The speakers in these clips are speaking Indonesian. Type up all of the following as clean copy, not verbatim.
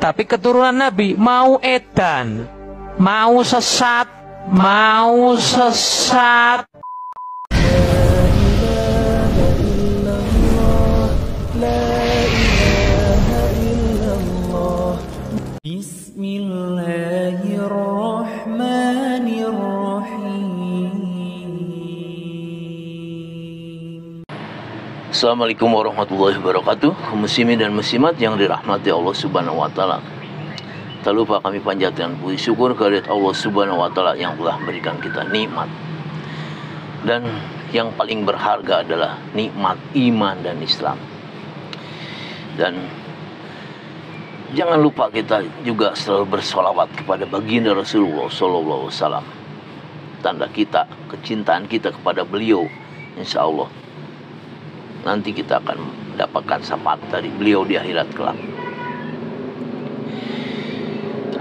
Tapi keturunan Nabi mau edan, mau sesat, mau sesat. Bismillahirrahmanirrahim. Assalamualaikum warahmatullahi wabarakatuh. Kaum muslimin dan muslimat yang dirahmati Allah Subhanahu wa taala. Tak lupa kami panjatkan puji syukur kehadirat Allah Subhanahu wa taala yang telah memberikan kita nikmat. Dan yang paling berharga adalah nikmat iman dan Islam. Dan jangan lupa kita juga selalu bersolawat kepada baginda Rasulullah SAW. Tanda kita, kecintaan kita kepada beliau, insya Allah nanti kita akan mendapatkan syafaat dari beliau di akhirat kelak.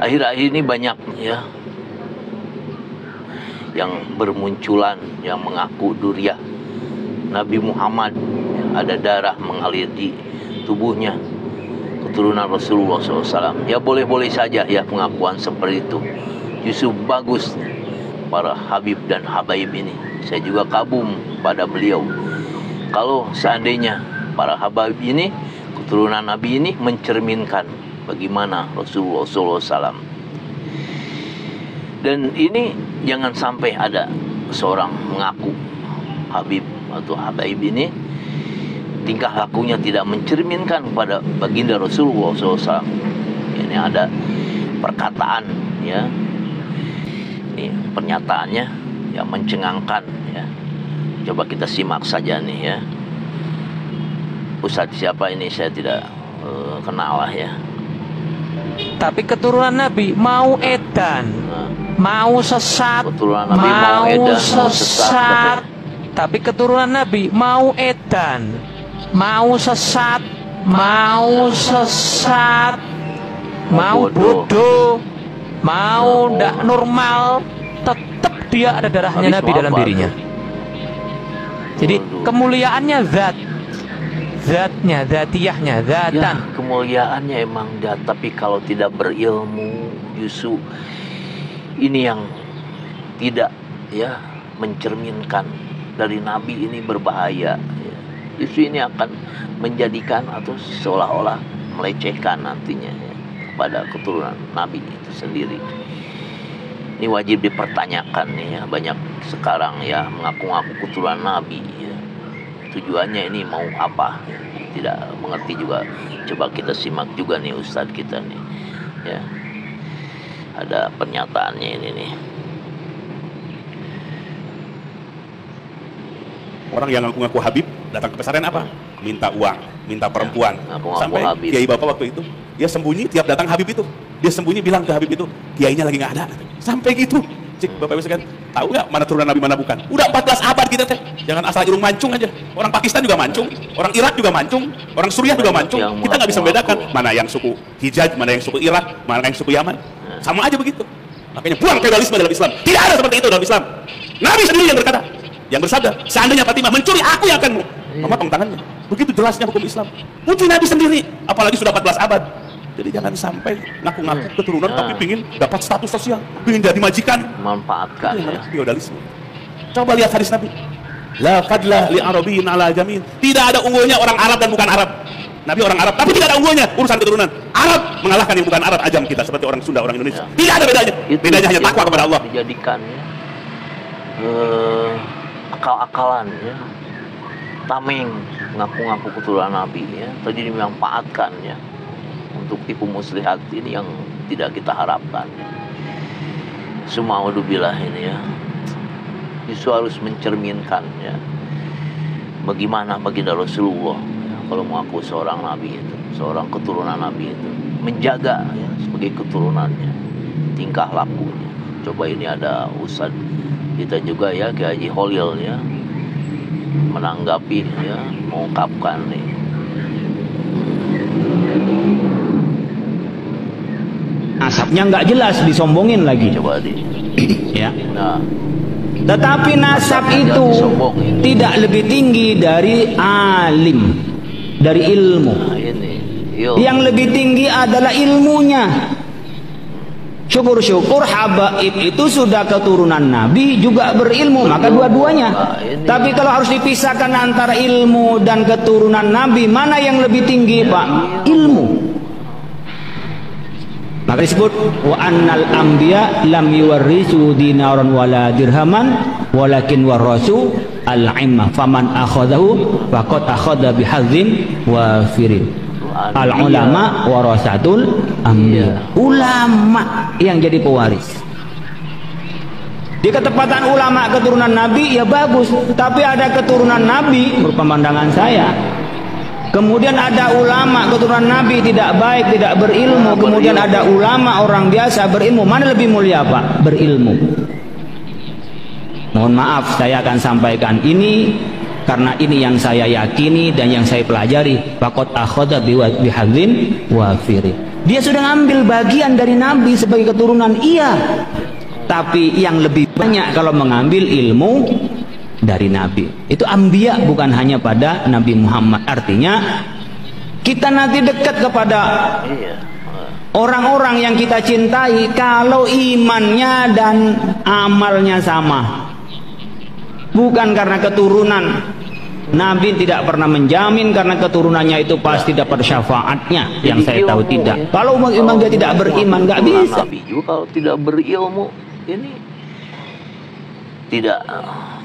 Akhir-akhir ini banyak ya yang bermunculan yang mengaku duriah Nabi Muhammad, ada darah mengalir di tubuhnya keturunan Rasulullah SAW. Ya boleh-boleh saja ya pengakuan seperti itu. Justru bagus para Habib dan Habaib ini. Saya juga kagum pada beliau. Kalau seandainya para Habaib ini, keturunan Nabi ini mencerminkan bagaimana Rasulullah SAW. Dan ini jangan sampai ada seorang mengaku Habib atau Habaib ini tingkah lakunya tidak mencerminkan kepada baginda Rasulullah SAW. Ini ada perkataan ya, ini pernyataannya yang mencengangkan ya. Coba kita simak saja nih ya. Ustadz siapa ini saya tidak kenal lah ya. Tapi keturunan Nabi mau edan, mau sesat, keturunan Nabi mau edan, mau sesat. Tapi keturunan Nabi mau edan, mau sesat, mau sesat, mau bodoh, mau ndak normal, tetap dia ada darahnya Nabi dalam dirinya. Jadi kemuliaannya zatnya, zatiyahnya, zatan. Ya, kemuliaannya emang zat, tapi kalau tidak berilmu justru ini yang tidak ya mencerminkan dari Nabi ini berbahaya. Justru ini akan menjadikan atau seolah-olah melecehkan nantinya ya, kepada keturunan Nabi itu sendiri. Ini wajib dipertanyakan nih ya, banyak sekarang ya mengaku-ngaku keturunan Nabi ya. Tujuannya ini mau apa ya, tidak mengerti juga. Coba kita simak juga nih Ustadz kita nih ya, ada pernyataannya ini nih. Orang yang ngaku-ngaku Habib datang ke pesantren apa? Minta uang, minta perempuan. Ya, sampai Habib. Kiai Bapak waktu itu dia sembunyi tiap datang Habib itu, dia sembunyi bilang ke Habib itu, kiainya lagi nggak ada. Sampai gitu. Cik Bapak Ibu sekalian, tahu nggak mana turunan Nabi mana bukan? Udah 14 abad kita teh. Jangan asal irung mancung aja. Orang Pakistan juga mancung, orang Irak juga mancung, orang Suriah juga mancung. Kita nggak bisa membedakan mana yang suku Hijaz, mana yang suku Irak, mana yang suku Yaman. Sama aja begitu. Makanya buang feodalisme dalam Islam. Tidak ada seperti itu dalam Islam. Nabi sendiri yang berkata, yang bersabda, seandainya Fatimah mencuri, aku yang akan memotong tangannya. Begitu jelasnya hukum Islam. Puji Nabi sendiri, apalagi sudah 14 abad. Jadi jangan sampai ngaku-ngaku keturunan tapi pingin dapat status sosial, pingin jadi majikan, manfaatkan itu ya. feodalisme. Coba lihat hadis Nabi, la fadla li arabiyyin ala jamin. Tidak ada unggulnya orang Arab dan bukan Arab. Nabi orang Arab, tapi tidak ada unggulnya urusan keturunan. Arab mengalahkan yang bukan Arab, ajam kita seperti orang Sunda, orang Indonesia. Ya. Tidak ada bedanya. Bedanya hanya takwa kepada Allah. Dijadikan ya, akal-akalan ya, tameng ngaku-ngaku keturunan Nabi ya, tadi dimanfaatkan ya untuk tipu muslihat ini yang tidak kita harapkan. Sumauzubillah ini ya, justru harus mencerminkan ya bagaimana baginda Rasulullah ya, kalau mengaku seorang Nabi itu, seorang keturunan Nabi itu, menjaga ya sebagai keturunannya, tingkah lakunya. Coba ini ada Ustadz kita juga ya, Kiai Haji Holil ya, menanggapi ya, mengungkapkan nih. Nasabnya nggak jelas, disombongin lagi. Coba di Ya. nah, Tetapi nasab itu tidak lebih tinggi dari alim, dari ilmu. nah ini Yang lebih tinggi adalah ilmunya. Syukur-syukur habaib itu sudah keturunan Nabi juga berilmu, maka dua-duanya. Tapi kalau harus dipisahkan antara ilmu dan keturunan Nabi, mana yang lebih tinggi, Pak? Ilmu. Maka disebut wa annal anbiya lam yuwarrisu dinaran wala dirhaman walakin warasu al-ilma faman akhadahu faqad akhadha bihadzin wafirin. Al ulama warasatul anbiya. Ulama yang jadi pewaris. Di ketepatan ulama keturunan Nabi ya bagus, tapi ada keturunan Nabi menurut pemandangan saya. Kemudian ada ulama keturunan Nabi tidak baik, tidak berilmu. Kemudian ada ulama orang biasa berilmu. Mana lebih mulia, Pak? Berilmu. Mohon maaf, saya akan sampaikan ini karena ini yang saya yakini dan yang saya pelajari. Faqad akhadha bihadzin wafirin. Dia sudah ngambil bagian dari Nabi sebagai keturunan, iya. Tapi yang lebih banyak kalau mengambil ilmu dari Nabi. Itu anbiya, bukan hanya pada Nabi Muhammad. Artinya kita nanti dekat kepada orang-orang yang kita cintai kalau imannya dan amalnya sama. Bukan karena keturunan. Nabi tidak pernah menjamin karena keturunannya itu pasti dapat syafaatnya. Yang saya tahu tidak. Kalau memang dia tidak beriman, nggak bisa. Nabi juga kalau tidak berilmu ini tidak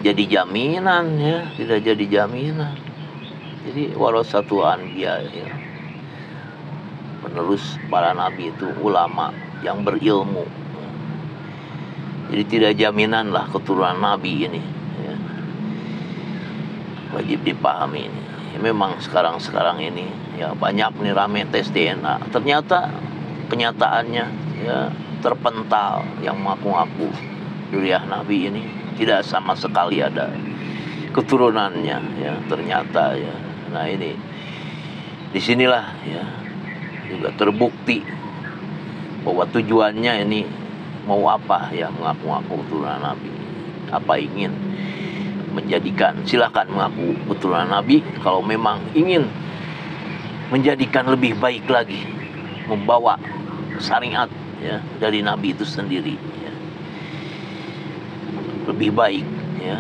jadi jaminan, ya, tidak jadi jaminan. Jadi warasatu anbiya, ya, penerus para nabi itu ulama yang berilmu. Jadi tidak jaminan lah keturunan nabi ini, ya. Wajib dipahami ini. Ya, memang sekarang ini ya banyak nih rame tes DNA. Ternyata kenyataannya ya terpental yang mengaku-ngaku zuriyah nabi ini tidak sama sekali ada keturunannya, ya, ternyata, ya. Nah ini disinilah ya juga terbukti bahwa tujuannya ini mau apa, ya, mengaku-ngaku keturunan Nabi, apa ingin menjadikan, silakan mengaku keturunan Nabi kalau memang ingin menjadikan lebih baik lagi, membawa syariat, ya, dari Nabi itu sendiri, ya, lebih baik, ya,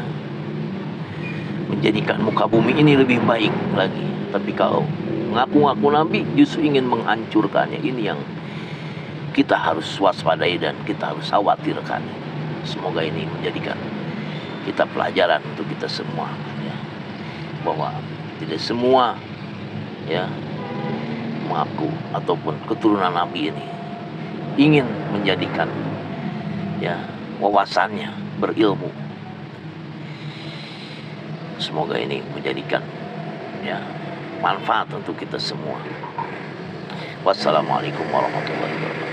menjadikan muka bumi ini lebih baik lagi. Tapi kalau mengaku-ngaku Nabi justru ingin menghancurkannya, ini yang kita harus waspadai dan kita harus khawatirkan. Semoga ini menjadikan kita pelajaran untuk kita semua, ya, bahwa tidak semua, ya, mengaku ataupun keturunan Nabi ini ingin menjadikan, ya, wawasannya berilmu. Semoga ini menjadikan, ya, manfaat untuk kita semua. Wassalamualaikum warahmatullahi wabarakatuh.